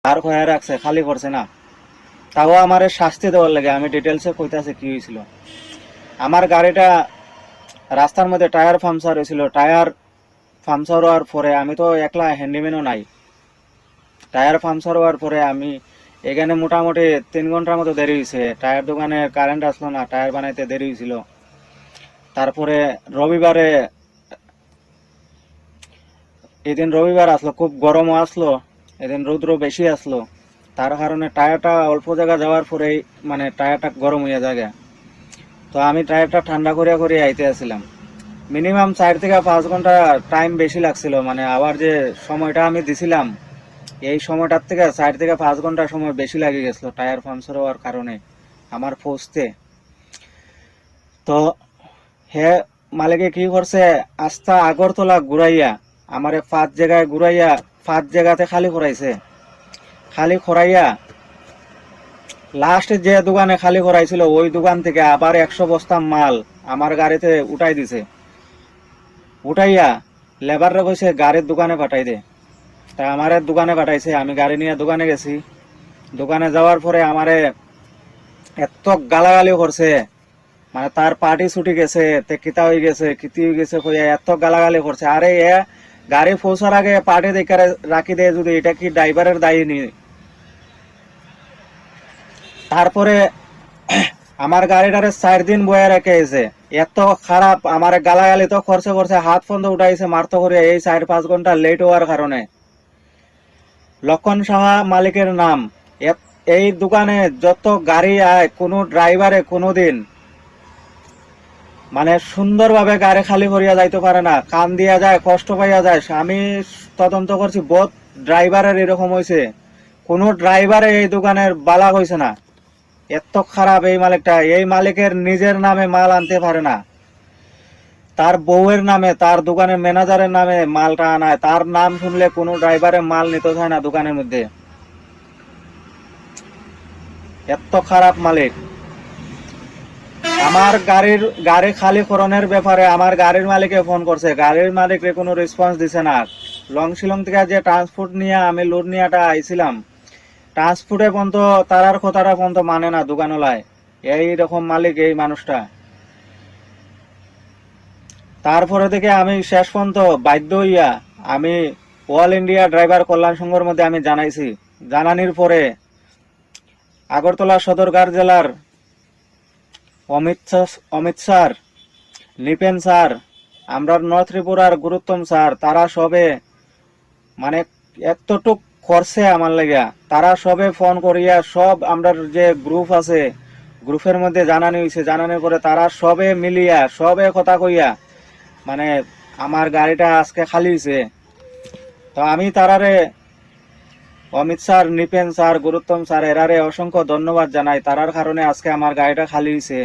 আর কয়ে রাখছে, খালি করছে না। তাও আমার শাস্তি দেওয়ার লাগে। আমি ডিটেলসে কইতাছে কি হয়েছিল। আমার গাড়িটা রাস্তার মধ্যে টায়ার পাংচার হয়েছিল। টায়ার পাংচার হওয়ার পরে আমি তো একলা হ্যান্ডিম্যানও নাই। টায়ার পাংচার হওয়ার পরে আমি এখানে মোটামুটি 3 ঘন্টার মতো দেরি হয়েছে। টায়ার দোকানে কারেন্ট আসলো না, টায়ার বানাইতে দেরি হয়েছিল। তারপরে রবিবারে, এদিন রবিবার আসলো, খুব গরমও আসলো, এদিন রৌদ্র বেশি আসলো। তার কারণে টায়ারটা অল্প জায়গা যাওয়ার পরেই মানে টায়ারটা গরম হয়ে যায়। তো আমি টায়ারটা ঠান্ডা করিয়া করিয়া আইতে আসছিলাম। মিনিমাম 4 থেকে 5 ঘন্টা টাইম বেশি লাগছিল। মানে আবার যে সময়টা আমি দিছিলাম, এই সময়টার থেকে 4 থেকে 5 ঘন্টা সময় বেশি লাগে গেছিল টায়ার পাংচার হওয়ার কারণে আমার পৌঁছতে। তো হে মালিকে কি করছে, আস্থা আগরতলা ঘুরাইয়া আমারে 5 জায়গায় ঘুরাইয়া 5 জায়গাতে খালি করাইছে। খালি করাইয়া লাস্ট যে দোকানে খালি করাইছিল ওই দোকান থেকে আবার 100 বস্তা মাল আমার গাড়িতে উঠাই দিছে। উঠাইয়া লেবাররা কইছে গাড়ির দোকানে পাঠাই দে। তা আমার দোকানে পাঠাইছে। আমি গাড়ি নিয়ে দোকানে গেছি। দোকানে যাওয়ার পরে আমারে এত গালাগালি করছে, মানে তার পার্টি ছুটি গেছে, তে কিতা হয়ে গেছে, কিতি হয়ে গেছে কইয়া এত গালাগালি করছে। আরে এ গাড়ি পৌঁছার আগে পার্টি দেখে রাখি দেয় যদি, এটা কি ড্রাইভারের দায়ী নি? তারপরে আমার গাড়িটারে 4 দিন বয়ে রেখে এসে এত খারাপ আমার গালাগালি তো খরচে করছে, হাত ফন্দ উঠাইছে মারতো করে এই 4-5 ঘন্টা লেট হওয়ার কারণে। লক্ষণ সাহা মালিকের নাম। এই দোকানে যত গাড়ি আয় কোনো ড্রাইভারে কোনোদিন মানে সুন্দরভাবে গাড়ি খালি করিয়া যাইতে পারে না, কান দিয়া যায়, কষ্ট পাইয়া যায়। আমি তদন্ত করছি, বহুত ড্রাইভারের এরকম হয়েছে। কোনো ড্রাইভারে এই দোকানের বালা হয়েছে না। এত খারাপ এই মালিকটা। এই মালিকের নিজের নামে মাল আনতে পারে না, তার বউয়ের নামে, তার দোকানের ম্যানেজারের নামে মালটা আনায়। তার নাম শুনলে কোনো ড্রাইভারে মাল নিতে চায় না দোকানের মধ্যে। এত খারাপ মালিক। আমার গাড়ি খালি করণের ব্যাপারে আমার গাড়ির মালিকে ফোন করছে, গাড়ির মালিকরে কোনো রেসপন্স দিছে না। লং শিলং থেকে যে ট্রান্সপোর্ট নিয়ে আমি লোড নিয়েটা আইছিলাম, ট্রান্সপোর্টে পর্যন্ত তারার কথাটা পর্যন্ত মানে না দোকানওয়ালায়। এইরকম মালিক এই মানুষটা। তারপরে থেকে আমি শেষ পর্যন্ত বাধ্য হইয়া আমি অল ইন্ডিয়া ড্রাইভার কল্যাণ সংঘের মধ্যে আমি জানাইছি। জানানির পরে আগরতলা সদর জেলার অমিত স্যার, নিপেন স্যার, আমরা নর্থ ত্রিপুরার গুরুত্তম স্যার, তারা সবে মানে এতটুক করছে আমার লাগিয়া। তারা সবে ফোন করিয়া সব আমরা যে গ্রুপ আছে গ্রুপের মধ্যে জানানি হয়েছে। জানানোর পরে তারা সবে মিলিয়া সবে কথা কইয়া মানে আমার গাড়িটা আজকে খালি হয়েছে। তো আমি তারারে Amit sir, Nipen sir, Guruttam sir এরারে অসংখ্য ধন্যবাদ জানাই। তারার কারণে আজকে আমার গাড়িটা খালি হয়েছে।